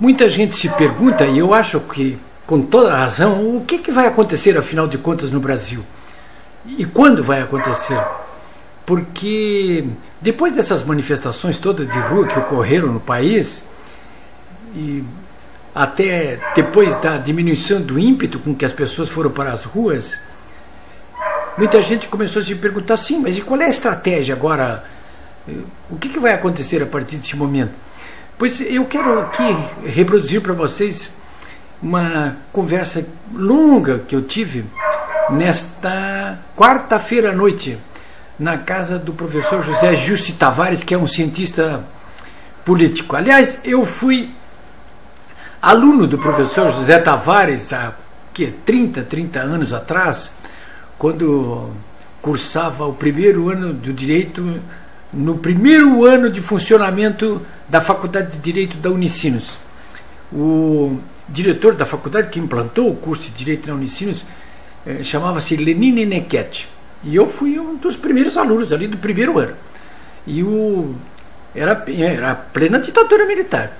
Muita gente se pergunta, e eu acho que com toda a razão, o que vai acontecer, afinal de contas, no Brasil? E quando vai acontecer? Porque depois dessas manifestações todas de rua que ocorreram no país, e até depois da diminuição do ímpeto com que as pessoas foram para as ruas, muita gente começou a se perguntar, sim, mas e qual é a estratégia agora? O que vai acontecer a partir desse momento? Pois eu quero aqui reproduzir para vocês uma conversa longa que eu tive nesta quarta-feira à noite, na casa do professor José Justi Tavares, que é um cientista político. Aliás, eu fui aluno do professor José Tavares há 30 anos atrás, quando cursava o primeiro ano do Direito, no primeiro ano de funcionamento da Faculdade de Direito da Unicinos. O diretor da faculdade que implantou o curso de Direito na Unicinos chamava-se Lenine Nequete. E eu fui um dos primeiros alunos ali do primeiro ano. E era plena ditadura militar.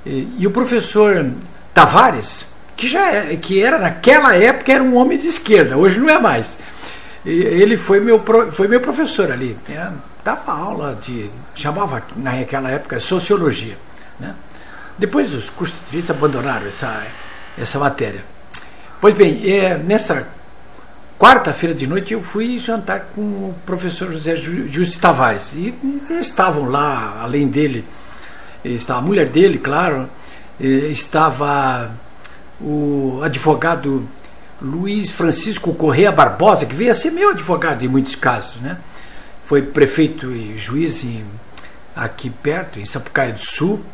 E o professor Tavares, que era naquela época era um homem de esquerda, hoje não é mais. Ele foi meu professor ali. Dava aula chamava naquela época Sociologia, né? Depois os cursos de Direito abandonaram essa matéria. Pois bem, nessa quarta-feira de noite eu fui jantar com o professor José Justi Tavares. E estavam lá, além dele, estava a mulher dele, claro, estava o advogado Luiz Francisco Correia Barbosa, que veio a ser meu advogado em muitos casos, né? Foi prefeito e juiz aqui perto, em Sapucaia do Sul.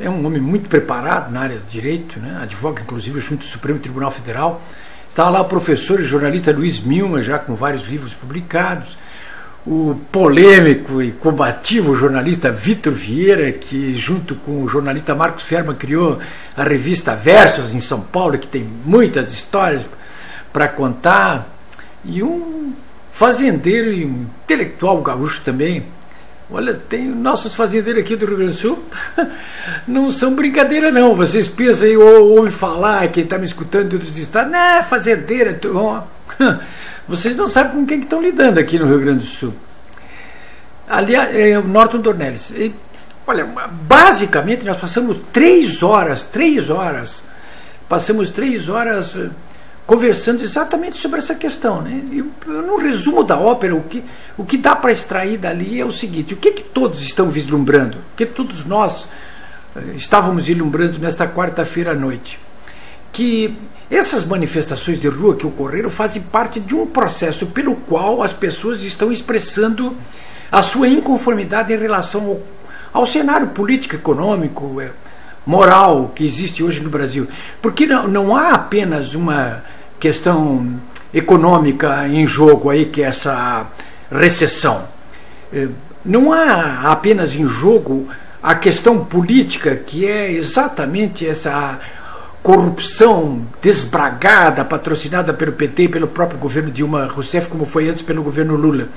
É um homem muito preparado na área do direito, né? Advoga inclusive junto ao Supremo Tribunal Federal. Estava lá o professor e jornalista Luiz Milman, já com vários livros publicados. O polêmico e combativo jornalista Vitor Vieira, que junto com o jornalista Marcos Ferman criou a revista Versos em São Paulo, que tem muitas histórias para contar. E um fazendeiro e um intelectual gaúcho também. Olha, tem nossos fazendeiros aqui do Rio Grande do Sul, não são brincadeira não. Vocês pensam aí, ou ouvem falar, quem está me escutando de outros estados, né, fazendeira, vocês não sabem com quem que estão lidando aqui no Rio Grande do Sul. Aliás, o Norton Dornelles. Olha, basicamente nós passamos 3 horas, conversando exatamente sobre essa questão, né? No resumo da ópera, o que dá para extrair dali é o seguinte: o que todos estão vislumbrando, o que todos nós estávamos vislumbrando nesta quarta-feira à noite? Que essas manifestações de rua que ocorreram fazem parte de um processo pelo qual as pessoas estão expressando a sua inconformidade em relação ao cenário político, econômico, moral que existe hoje no Brasil. Porque não há apenas uma questão econômica em jogo aí, que é essa recessão. Não há apenas em jogo a questão política, que é exatamente essa corrupção desbragada, patrocinada pelo PT e pelo próprio governo Dilma Rousseff, como foi antes pelo governo Lula.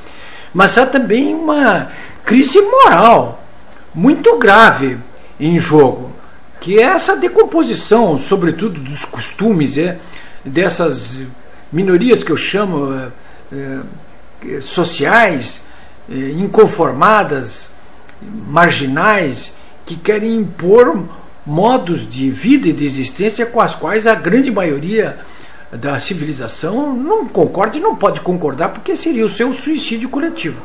Mas há também uma crise moral muito grave em jogo, que é essa decomposição, sobretudo dos costumes, dessas minorias que eu chamo sociais, inconformadas, marginais, que querem impor modos de vida e de existência com as quais a grande maioria da civilização não concorda e não pode concordar, porque seria o seu suicídio coletivo.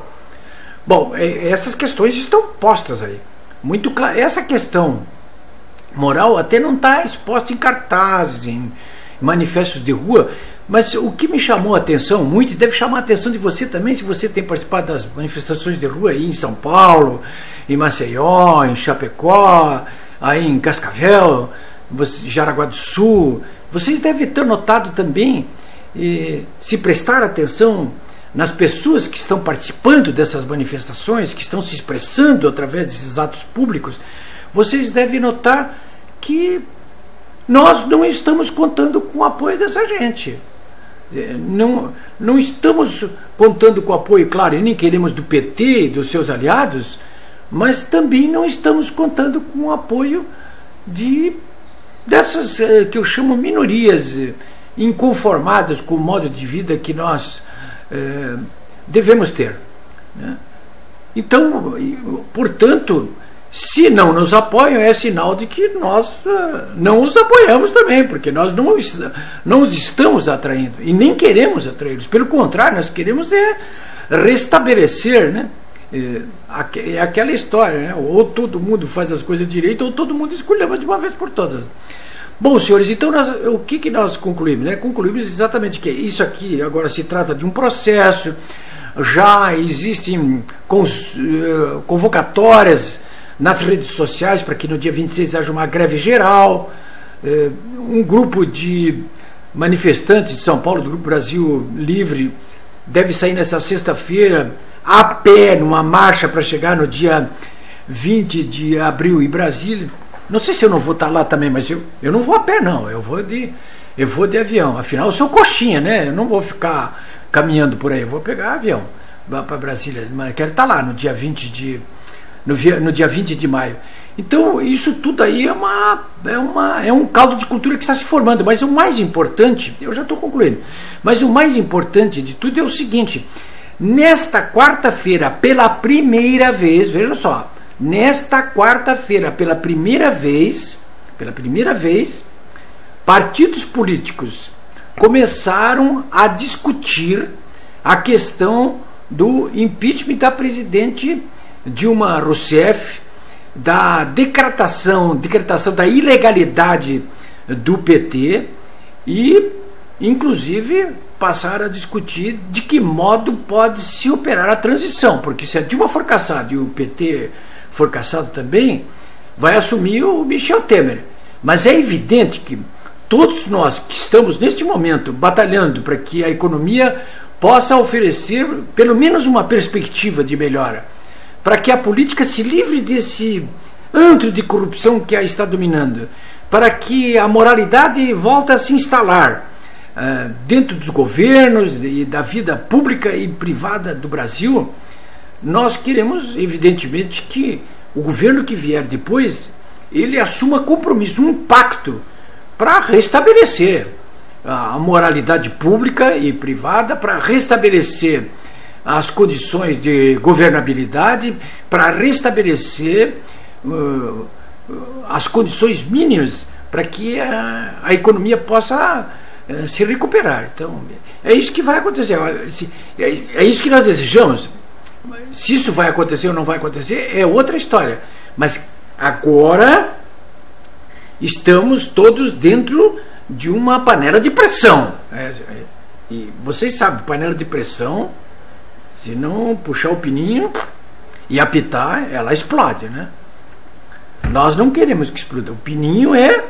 Bom, essas questões estão postas aí. Muito claro. Essa questão moral até não está exposta em cartazes, em manifestos de rua, mas o que me chamou a atenção muito, e deve chamar a atenção de você também, se você tem participado das manifestações de rua aí em São Paulo, em Maceió, em Chapecó, aí em Cascavel, Jaraguá do Sul, vocês devem ter notado também, se prestar atenção nas pessoas que estão participando dessas manifestações, que estão se expressando através desses atos públicos, vocês devem notar que nós não estamos contando com o apoio dessa gente. Não estamos contando com o apoio, claro, e nem queremos do PT e dos seus aliados, mas também não estamos contando com o apoio dessas que eu chamo minorias inconformadas com o modo de vida que nós devemos ter, né? Então, portanto, se não nos apoiam, é sinal de que nós não os apoiamos também, porque nós não os estamos atraindo e nem queremos atraí-los. Pelo contrário, nós queremos restabelecer, né? É aquela história, né? Ou todo mundo faz as coisas direito, ou todo mundo esculhamba de uma vez por todas. Bom, senhores, então o que nós concluímos, né? Concluímos exatamente que isso aqui agora se trata de um processo, já existem convocatórias nas redes sociais para que no dia 26 haja uma greve geral, um grupo de manifestantes de São Paulo, do Grupo Brasil Livre, deve sair nessa sexta-feira a pé, numa marcha para chegar no dia 20 de abril em Brasília. Não sei se eu não vou estar lá também, mas eu não vou a pé não, eu vou de avião, afinal eu sou coxinha, né? Eu não vou ficar caminhando por aí, eu vou pegar avião para Brasília, mas quero estar lá no dia 20 de maio. Então isso tudo aí é um caldo de cultura que está se formando, mas o mais importante, eu já estou concluindo, mas o mais importante de tudo é o seguinte: nesta quarta-feira, pela primeira vez, veja só, nesta quarta-feira, pela primeira vez, partidos políticos começaram a discutir a questão do impeachment da presidente Dilma Rousseff, da decretação da ilegalidade do PT e, inclusive, passaram a discutir de que modo pode se operar a transição, porque se a Dilma for caçada e o PT for caçado também, vai assumir o Michel Temer. Mas é evidente que todos nós que estamos neste momento batalhando para que a economia possa oferecer pelo menos uma perspectiva de melhora, para que a política se livre desse antro de corrupção que a está dominando, para que a moralidade volte a se instalar dentro dos governos e da vida pública e privada do Brasil. Nós queremos, evidentemente, que o governo que vier depois, ele assuma compromisso, um pacto para restabelecer a moralidade pública e privada, para restabelecer as condições de governabilidade, para restabelecer as condições mínimas para que a economia possa se recuperar. Então, é isso que vai acontecer. É isso que nós desejamos. Se isso vai acontecer ou não vai acontecer é outra história. Mas agora estamos todos dentro de uma panela de pressão. E vocês sabem, panela de pressão, se não puxar o pininho e apitar, ela explode, né? Nós não queremos que exploda. O pininho é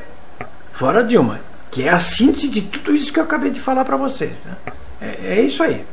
fora Dilma, que é a síntese de tudo isso que eu acabei de falar para vocês, né? É isso aí.